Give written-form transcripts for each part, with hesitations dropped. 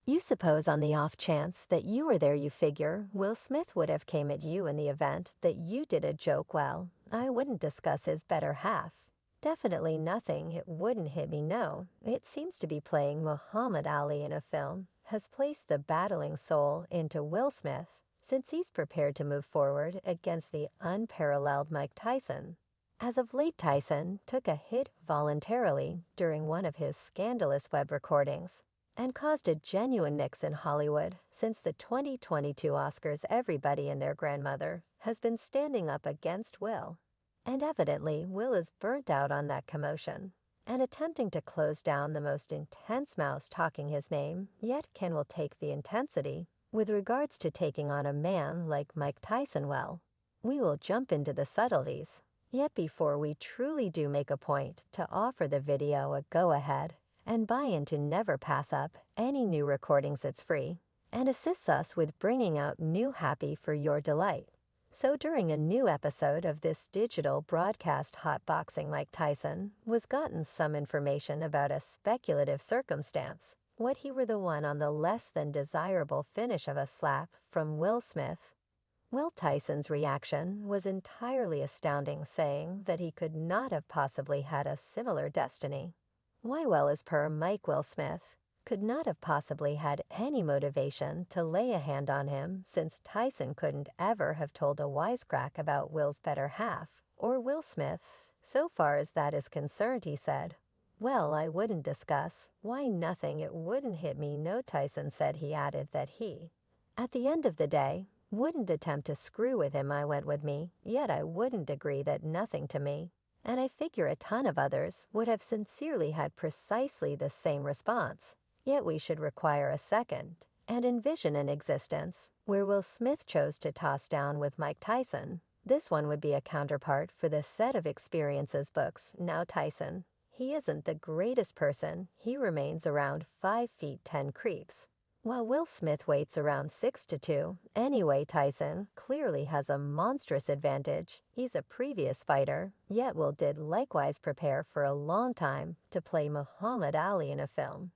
You suppose on the off chance that you were there, you figure Will Smith would have came at you in the event that you did a joke. Well, I wouldn't discuss his better half. Definitely nothing. It wouldn't hit me. No, it seems to be playing Muhammad Ali in a film has placed the battling soul into Will Smith, since he's prepared to move forward against the unparalleled Mike Tyson. As of late, Tyson took a hit voluntarily during one of his scandalous web recordings and caused a genuine nix in Hollywood since the 2022 Oscars. Everybody and their grandmother has been standing up against Will. And evidently, Will is burnt out on that commotion and attempting to close down the most intense mouse talking his name, yet Ken will take the intensity with regards to taking on a man like Mike Tyson. Well, we will jump into the subtleties. Yet before we truly do make a point to offer the video a go-ahead and buy into never pass up any new recordings, it's free and assists us with bringing out new happy for your delight. So during a new episode of this digital broadcast hotboxing, Mike Tyson was gotten some information about a speculative circumstance. What he were the one on the less than desirable finish of a slap from Will Smith. Will Tyson's reaction was entirely astounding, saying that he could not have possibly had a similar destiny. Why, well, as per Mike, Will Smith could not have possibly had any motivation to lay a hand on him, since Tyson couldn't ever have told a wisecrack about Will's better half, or Will Smith, so far as that is concerned, he said. Well, I wouldn't discuss. Why, nothing. It wouldn't hit me. No, Tyson said. He added that he, at the end of the day, wouldn't attempt to screw with him. I went with me, yet I wouldn't agree that nothing to me. And I figure a ton of others would have sincerely had precisely the same response. Yet we should require a second and envision an existence where Will Smith chose to toss down with Mike Tyson. This one would be a counterpart for the set of experiences books. Now Tyson, he isn't the greatest person. He remains around 5 feet 10 creeps, while Will Smith waits around 6 to 2. Anyway, Tyson clearly has a monstrous advantage. He's a previous fighter, yet Will did likewise prepare for a long time to play Muhammad Ali in a film.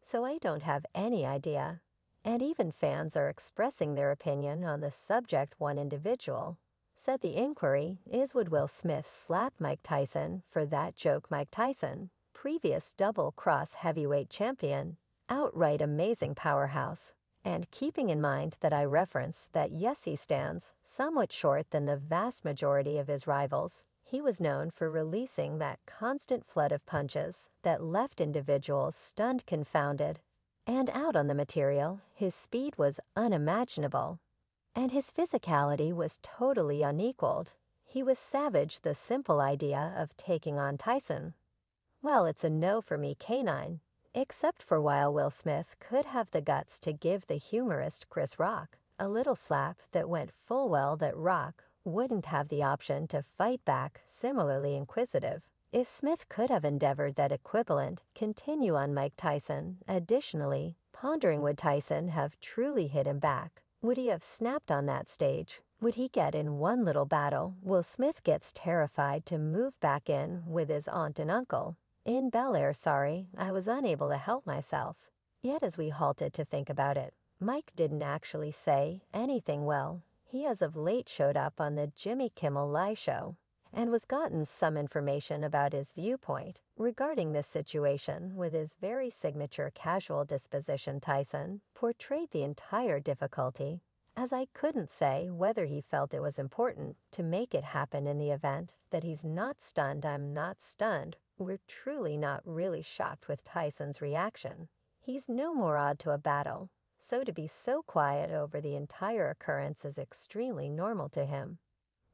So I don't have any idea. And even fans are expressing their opinion on the subject. One individual said the inquiry is, would Will Smith slap Mike Tyson for that joke? Mike Tyson, previous double-cross heavyweight champion, outright amazing powerhouse. And keeping in mind that I referenced that yes, he stands somewhat short than the vast majority of his rivals, he was known for releasing that constant flood of punches that left individuals stunned, confounded, and out on the material. His speed was unimaginable, and his physicality was totally unequaled. He was savage. The simple idea of taking on Tyson, well, it's a no for me, canine. Except for while Will Smith could have the guts to give the humorist Chris Rock a little slap that went full well that Rock wouldn't have the option to fight back. Similarly inquisitive, if Smith could have endeavored that equivalent continue on Mike Tyson. Additionally, pondering, would Tyson have truly hit him back? Would he have snapped on that stage? Would he get in one little battle? Will Smith gets terrified to move back in with his aunt and uncle in Bel Air. Sorry, I was unable to help myself. Yet as we halted to think about it, Mike didn't actually say anything. Well, he as of late showed up on the Jimmy Kimmel Live show and was gotten some information about his viewpoint regarding this situation. With his very signature casual disposition, Tyson portrayed the entire difficulty as I couldn't say whether he felt it was important to make it happen in the event that he's not stunned. I'm not stunned. We're truly not really shocked with Tyson's reaction. He's no more odd to a battle, so to be so quiet over the entire occurrence is extremely normal to him.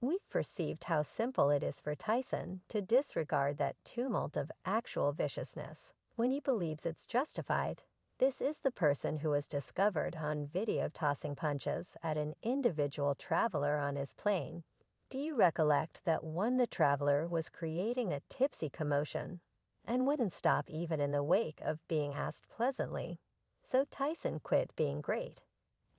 We've perceived how simple it is for Tyson to disregard that tumult of actual viciousness when he believes it's justified. This is the person who was discovered on video tossing punches at an individual traveler on his plane. Do you recollect that one, the traveler was creating a tipsy commotion and wouldn't stop even in the wake of being asked pleasantly? So Tyson quit being great,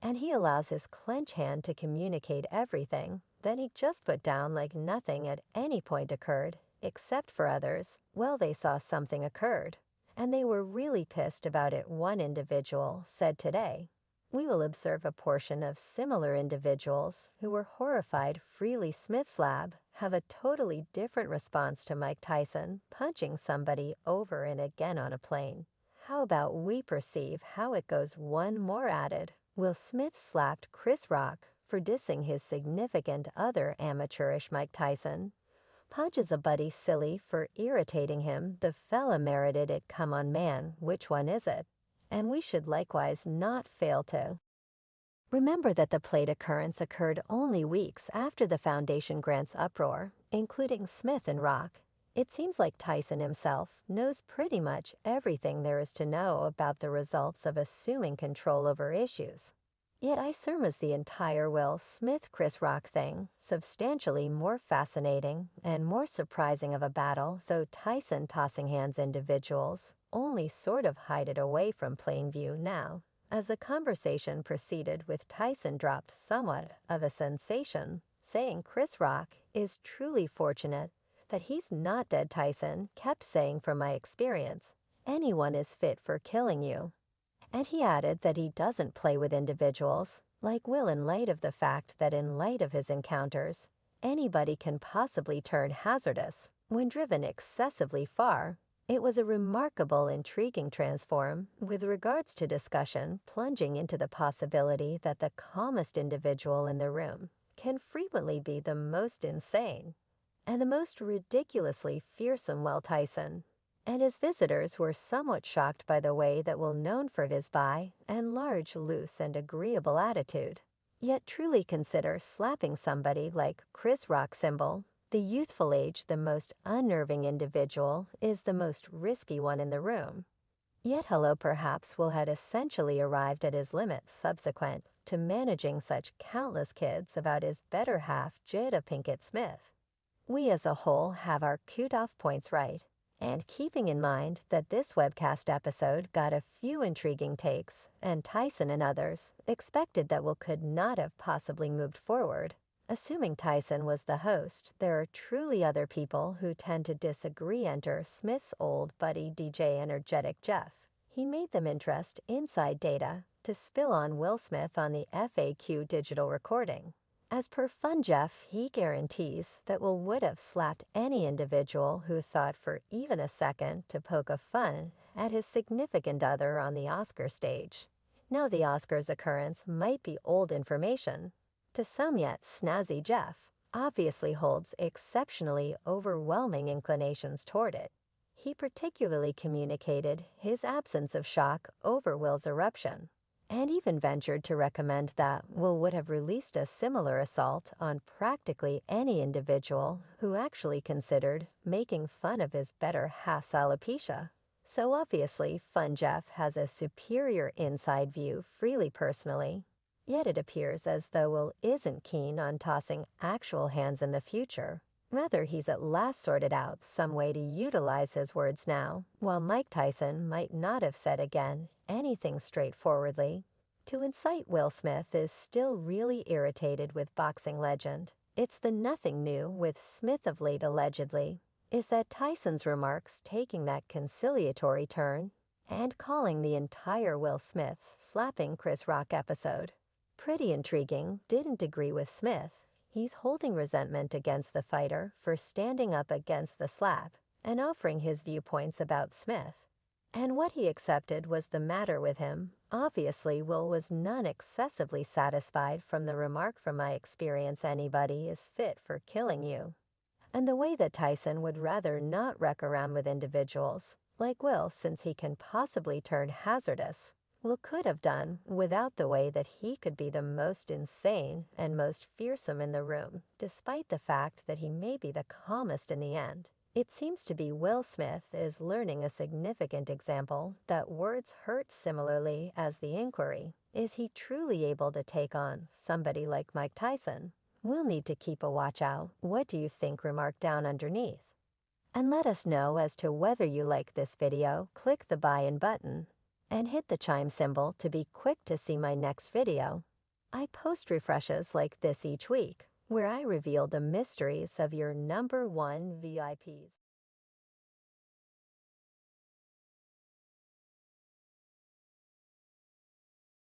and he allows his clench hand to communicate everything. Then he just put down like nothing at any point occurred, except for others. Well, they saw something occurred, And they were really pissed about it, one individual said today. We will observe a portion of similar individuals who were horrified Freely Smith's lab have a totally different response to Mike Tyson punching somebody over and again on a plane. How about we perceive how it goes? One more added. Will Smith slapped Chris Rock for dissing his significant other amateurish Mike Tyson. Punches a buddy silly for irritating him. The fella merited it. Come on, man, which one is it? And we should likewise not fail to remember that the plate occurrence occurred only weeks after the Foundation grants uproar, including Smith and Rock. It seems like Tyson himself knows pretty much everything there is to know about the results of assuming control over issues. Yet I surmise the entire Will Smith-Chris Rock thing substantially more fascinating and more surprising of a battle, though Tyson tossing hands individuals only sort of hide it away from plain view now. As the conversation proceeded with Tyson dropped somewhat of a sensation, saying Chris Rock is truly fortunate that he's not dead. Tyson kept saying, from my experience, anyone is fit for killing you. And he added that he doesn't play with individuals like Will in light of the fact that in light of his encounters, anybody can possibly turn hazardous when driven excessively far. It was a remarkable, intriguing transform with regards to discussion, plunging into the possibility that the calmest individual in the room can frequently be the most insane and the most ridiculously fearsome. Well, Tyson and his visitors were somewhat shocked by the way that Will, known for his by and large, loose and agreeable attitude, yet truly consider slapping somebody like Chris Rock symbol. The youthful age, the most unnerving individual, is the most risky one in the room. Yet hello, perhaps Will had essentially arrived at his limits subsequent to managing such countless kids about his better half, Jada Pinkett Smith. We as a whole have our cutoff points right, and keeping in mind that this webcast episode got a few intriguing takes, and Tyson and others expected that Will could not have possibly moved forward. Assuming Tyson was the host, there are truly other people who tend to disagree. Enter Smith's old buddy DJ Energetic Jeff. He made them interest inside data to spill on Will Smith on the FAQ digital recording. As per Fun Jeff, he guarantees that Will would have slapped any individual who thought for even a second to poke a fun at his significant other on the Oscar stage. Now the Oscars occurrence might be old information to some, yet Snazzy Jeff obviously holds exceptionally overwhelming inclinations toward it. He particularly communicated his absence of shock over Will's eruption, and even ventured to recommend that Will would have released a similar assault on practically any individual who actually considered making fun of his better half's alopecia. So obviously, Fun Jeff has a superior inside view freely personally. Yet it appears as though Will isn't keen on tossing actual hands in the future. Rather, he's at last sorted out some way to utilize his words now, while Mike Tyson might not have said again anything straightforwardly. To incite Will Smith is still really irritated with boxing legend. It's the nothing new with Smith of late allegedly, is that Tyson's remarks taking that conciliatory turn and calling the entire Will Smith slapping Chris Rock episode pretty intriguing. Didn't agree with Smith. He's holding resentment against the fighter for standing up against the slap and offering his viewpoints about Smith. And what he accepted was the matter with him. Obviously, Will was none excessively satisfied from the remark, from my experience anybody is fit for killing you. And the way that Tyson would rather not wreck around with individuals like Will, since he can possibly turn hazardous. Will could have done without the way that he could be the most insane and most fearsome in the room, despite the fact that he may be the calmest in the end. It seems to be Will Smith is learning a significant example that words hurt similarly as the inquiry. Is he truly able to take on somebody like Mike Tyson? We'll need to keep a watch out. What do you think? Remark down underneath. And let us know as to whether you like this video. Click the buy-in button and hit the chime symbol to be quick to see my next video. I post refreshes like this each week, where I reveal the mysteries of your #1 VIPs.